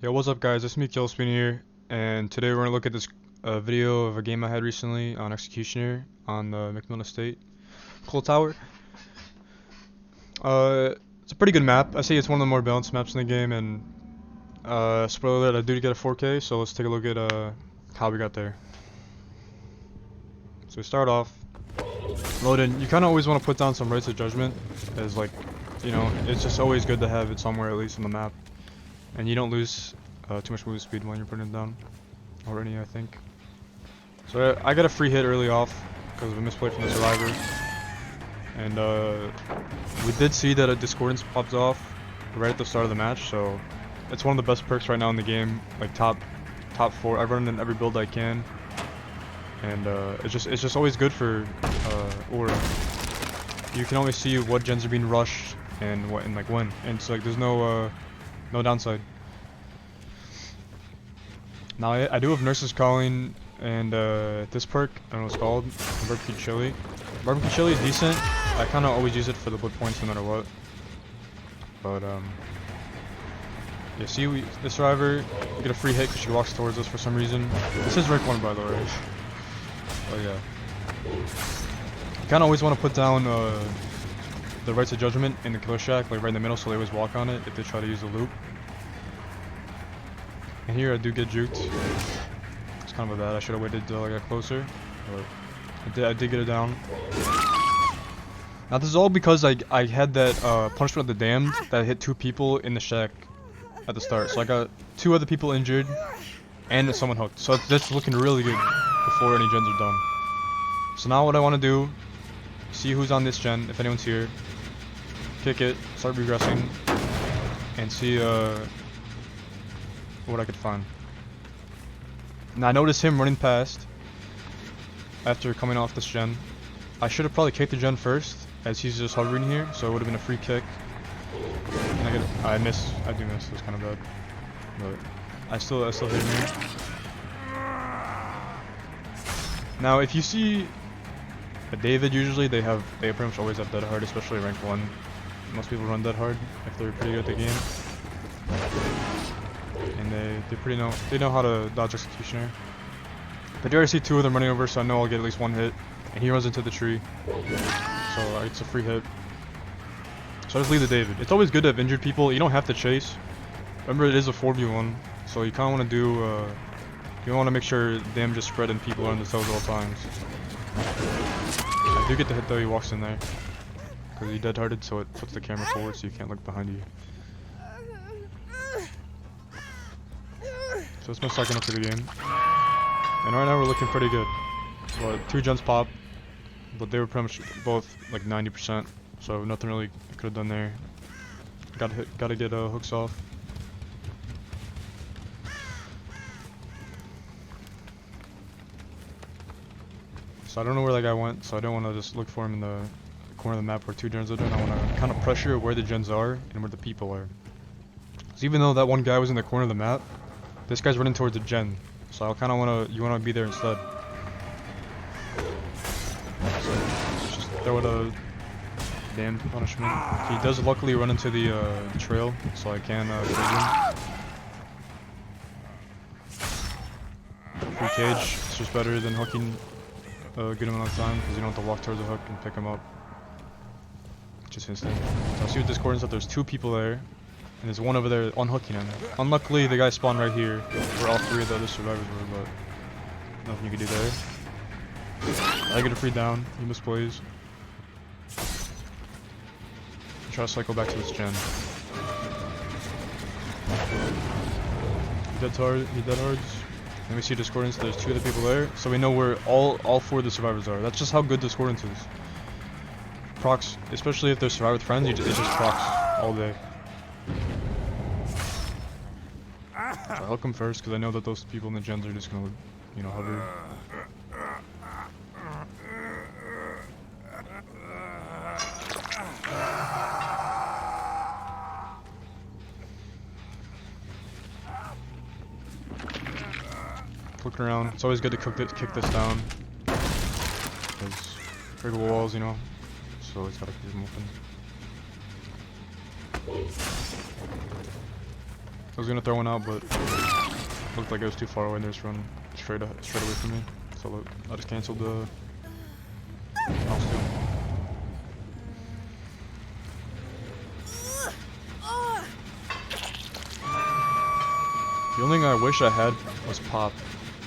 Yo, what's up guys, it's me Killspin here, and today we're going to look at this video of a game I had recently on Executioner on the McMillan Estate. Cool Tower. It's a pretty good map. I say it's one of the more balanced maps in the game, and spoiler alert, I do get a 4K, so let's take a look at how we got there. So we start off, loading. You kind of always want to put down some rights of judgment, as like, you know, it's just always good to have it somewhere at least on the map. And you don't lose too much movement speed when you're putting it down. Or any, I think. So I got a free hit early off because of a misplay from the survivor. And we did see that a discordance popped off right at the start of the match, so it's one of the best perks right now in the game. Like top 4. I run it in every build I can. And it's just always good for aura. You can always see what gens are being rushed and what and like when. And it's like there's no downside. Now I do have Nurses Calling and this perk, I don't know what it's called, Barbecue Chili. Barbecue Chili is decent. I kind of always use it for the blood points no matter what. But yeah, see the survivor, you get a free hit because she walks towards us for some reason. This is rank 1 by the way. Oh yeah. You kind of always want to put down the rights of judgment in the killer shack, like right in the middle, so they always walk on it if they try to use the loop. And here I do get juked. It's kind of a bad. I should have waited till I got closer, but I did get it down. Now this is all because I had that punishment of the damned that hit 2 people in the shack at the start. So I got 2 other people injured and someone hooked. So that's looking really good before any gens are done. So now what I want to do, see who's on this gen, if anyone's here, kick it, start regressing, and see what I could find. Now I noticed him running past after coming off this gen. I should have probably kicked the gen first, as he's just hovering here, so it would have been a free kick. And I miss. I do miss. It was kind of bad, but I still hit him. Now if you see a David, usually they pretty much always have dead hard, especially rank 1. Most people run dead hard if they're pretty good at the game. And they know how to dodge Executioner. But I see 2 of them running over, so I know I'll get at least 1 hit. And he runs into the tree, so it's a free hit. So I just leave the David. It's always good to have injured people. You don't have to chase. Remember, it is a 4v1, so you kind of want to do. You want to make sure damage is spread and people are on the cells at all times. I do get the hit though. He walks in there because he dead-hearted, so it puts the camera forward, so you can't look behind you. So it's my second up to the game. And right now we're looking pretty good. Well, 2 gens pop, but they were pretty much both like 90%, so nothing really could have done there. Gotta get hooks off. So I don't know where that guy went, so I don't want to just look for him in the corner of the map where 2 gens are doing. I want to kind of pressure where the gens are and where the people are. So even though that one guy was in the corner of the map, this guy's running towards the gen, so I kind of you want to be there instead. So just throw it a damned punishment. He does luckily run into the trail, so I can trade him. Free cage. It's just better than hooking a good amount of time because you don't have to walk towards the hook and pick him up. Just instant. So I see with Discordance that there's 2 people there. And there's one over there unhooking him. Unluckily, the guy spawned right here, where all 3 of the other survivors were, but nothing you can do there. I get a free down. He misplays. Try to cycle back to this gen. He dead hards. Then we see Discordance. There's 2 other people there, so we know where all 4 of the survivors are. That's just how good Discordance is. Procs, especially if they're survivor with friends, it just procs all day. So I'll hook him first because I know that those people in the gens are just gonna, you know, hover. Looking around. It's always good to kick this down because breakable walls, you know. So it's gotta keep them open. I was gonna throw one out, but looked like it was too far away and they just run straight away from me. So look, I just canceled the house too. The only thing I wish I had was pop.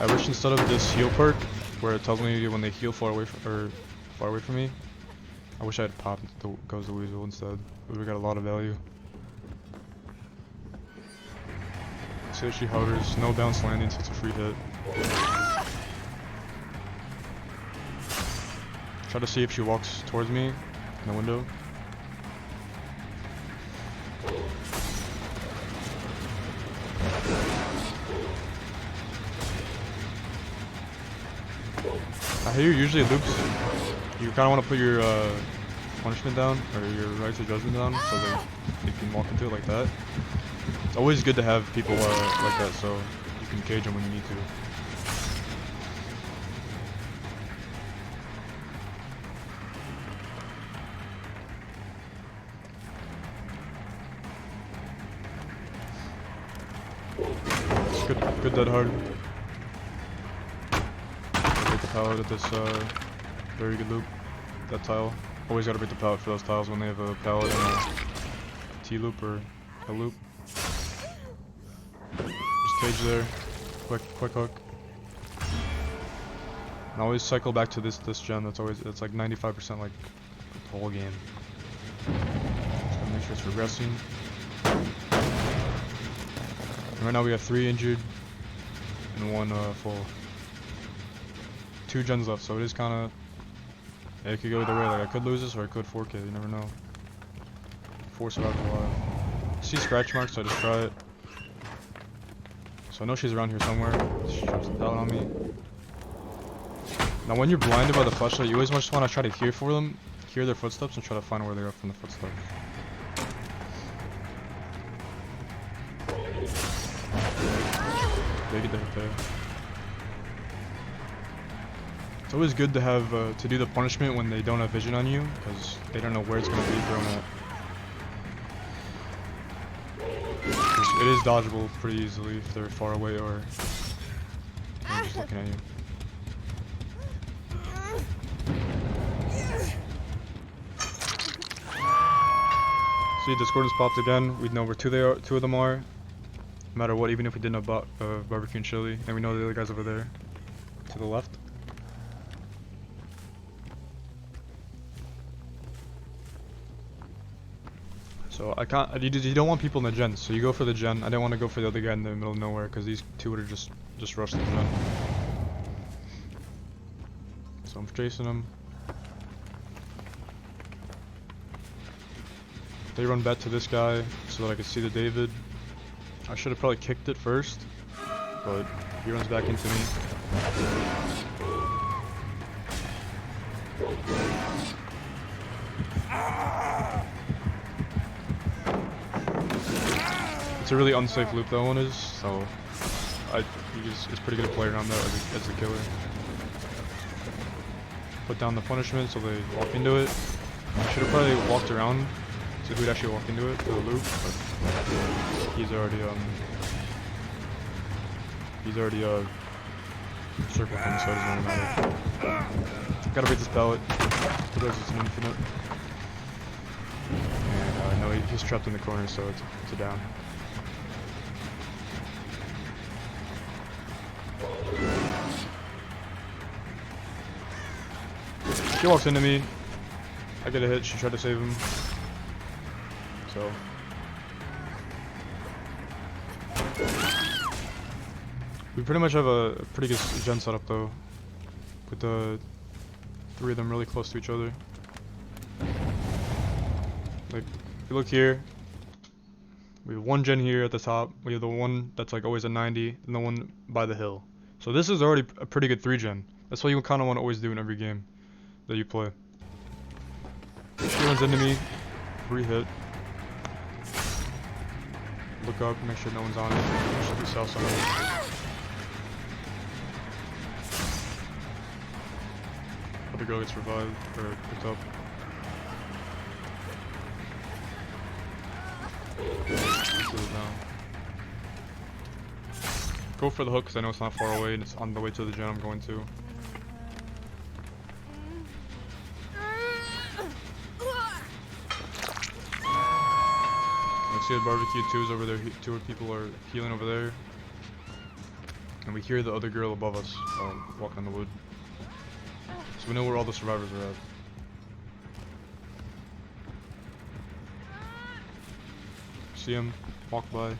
I wish instead of this heal perk, where it tells me when they heal far away from me, I wish I had pop that goes to Weasel instead. We got a lot of value. See if she hovers, no bounce landing, so it's a free hit. Try to see if she walks towards me in the window. I hear usually loops. You kind of want to put your punishment down, or your rights of judgment down, so they can walk into it like that. It's always good to have people like that, so you can cage them when you need to. It's good dead hard. Break the pallet at this very good loop. That tile. Always gotta break the pallet for those tiles when they have a pallet and a T loop or a loop. Just cage there. Quick hook. And always cycle back to this gen. It's like 95% like the whole game. Just gotta make sure it's regressing. And right now we have 3 injured and 1 full. 2 gens left, so it is kinda, it could go either way. Like I could lose this or I could 4K, you never know. 4 survived a while. See scratch marks, so I just try it. So I know she's around here somewhere. She drops the pallet on me. Now when you're blinded by the flashlight, you always just want to try to hear their footsteps and try to find where they are from the footsteps. They get the hit there. It's always good to have to do the punishment when they don't have vision on you, because they don't know where it's going to be thrown at. It is dodgeable pretty easily if they're far away or just looking at you. See, Discord has popped again. We know where two of them are. No matter what, even if we didn't have barbecue and chili, and we know the other guy's over there to the left. So I can't. You don't want people in the gen, so you go for the gen. I didn't want to go for the other guy in the middle of nowhere because these two would have just rushed the gen. So I'm chasing them. They run back to this guy so that I could see the David. I should have probably kicked it first, but he runs back into me. It's a really unsafe loop that one is, so it's pretty good to play around that as a killer. Put down the punishment so they walk into it. I should have probably walked around so who'd actually walk into it, to the loop, but he's already circled him, so it doesn't really matter. Gotta break this pallet, otherwise it's an infinite. And no, he's trapped in the corner, so it's a down. She walks into me, I get a hit, she tried to save him. So we pretty much have a pretty good gen setup though, with the 3 of them really close to each other. Like, if you look here, we have 1 gen here at the top, we have the one that's like always at 90, and the one by the hill. So this is already a pretty good 3 gen. That's what you kind of want to always do in every game that you play. She runs into me, free hit. Look up, make sure no one's on it. There should be south somewhere. Other girl gets revived, or picked up. Down. Go for the hook because I know it's not far away and it's on the way to the gen I'm going to. I see the barbecue twos over there. Two people are healing over there. And we hear the other girl above us walking in the wood. So we know where all the survivors are at. See him, walk by.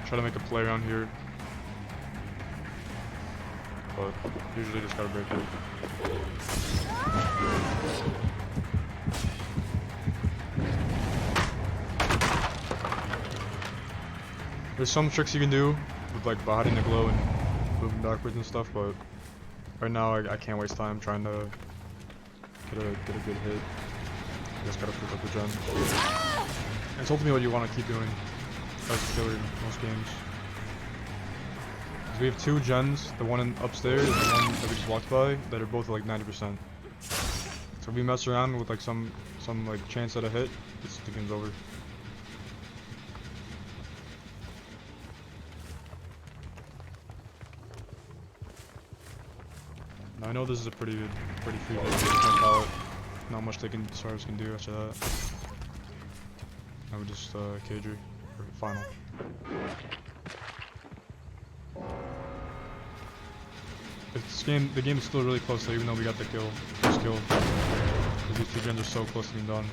Try to make a play around here. But usually just gotta break it. There's some tricks you can do with like hiding the glow and moving backwards and stuff, but right now I can't waste time trying to get a good hit. I just gotta pick up the gen. And it's ultimately what you want to keep doing as a killer in most games. We have two gens, the one upstairs and the one that we just walked by, that are both at like 90%. So if we mess around with like some like chance at a hit, the game's over. Now I know this is a pretty free palette. Not much stars can do after that. I would just cage her for final. The game is still really close though, even though we got the first kill. Because these two gens are so close to being done.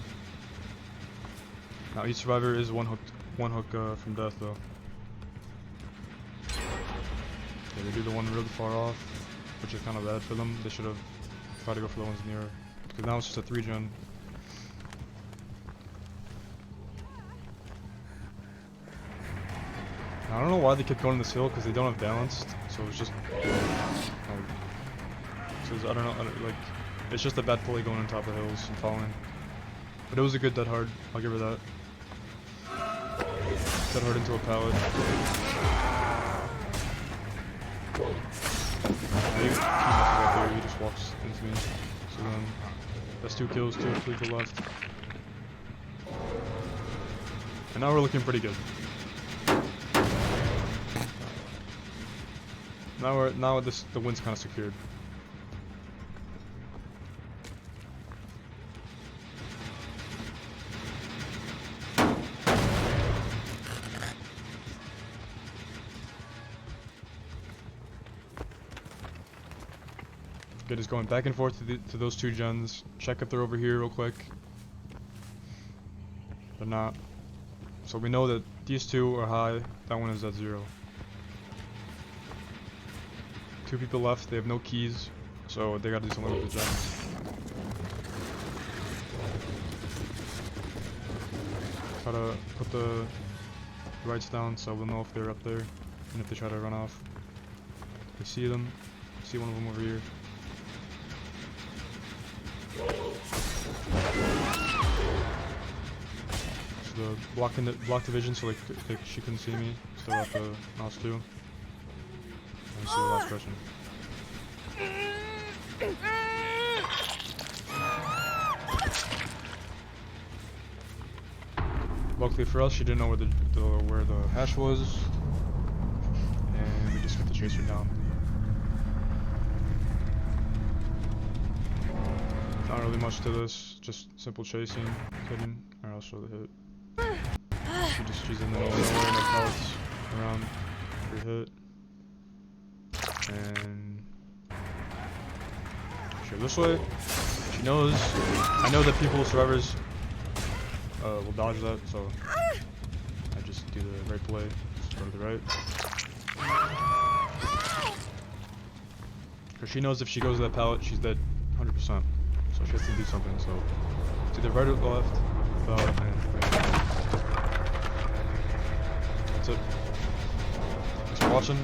Now each survivor is one hook from death though. Yeah, they do the one really far off, which is kind of bad for them. They should have tried to go for the ones nearer. Because now it's just a 3-gen. I don't know why they kept going this hill, because they don't have balanced, so it's just I don't know, like, it's just a bad pulley going on top of hills and falling. But it was a good dead hard, I'll give her that. Dead hard into a pallet. He messes up there, he just walks into me. So then, that's 2 kills, 2 people left. And now we're looking pretty good. Now the win's kind of secured. Okay, just going back and forth to those 2 gens. Check if they're over here real quick. They're not. So we know that these 2 are high. That one is at 0. 2 people left, they have no keys, so they gotta do something with the gens. Try to put the rights down so we'll know if they're up there, and if they try to run off. I see them, I see one of them over here. So the block division, so she couldn't see me, still at the mouse too. Let's see the last question. Luckily for us, she didn't know where the hash was, and we just got the chaser down. Not really much to this, just simple chasing, hitting. Alright, I'll show the hit. She's in the middle of nowhere, no pellets around for hit. And sure, this way. She knows. I know that survivors will dodge that, so I just do the right play. Just go to the right. Because she knows if she goes to that pallet, she's dead 100%. So she has to do something. So to the right or the left. And that's it. Thanks for watching.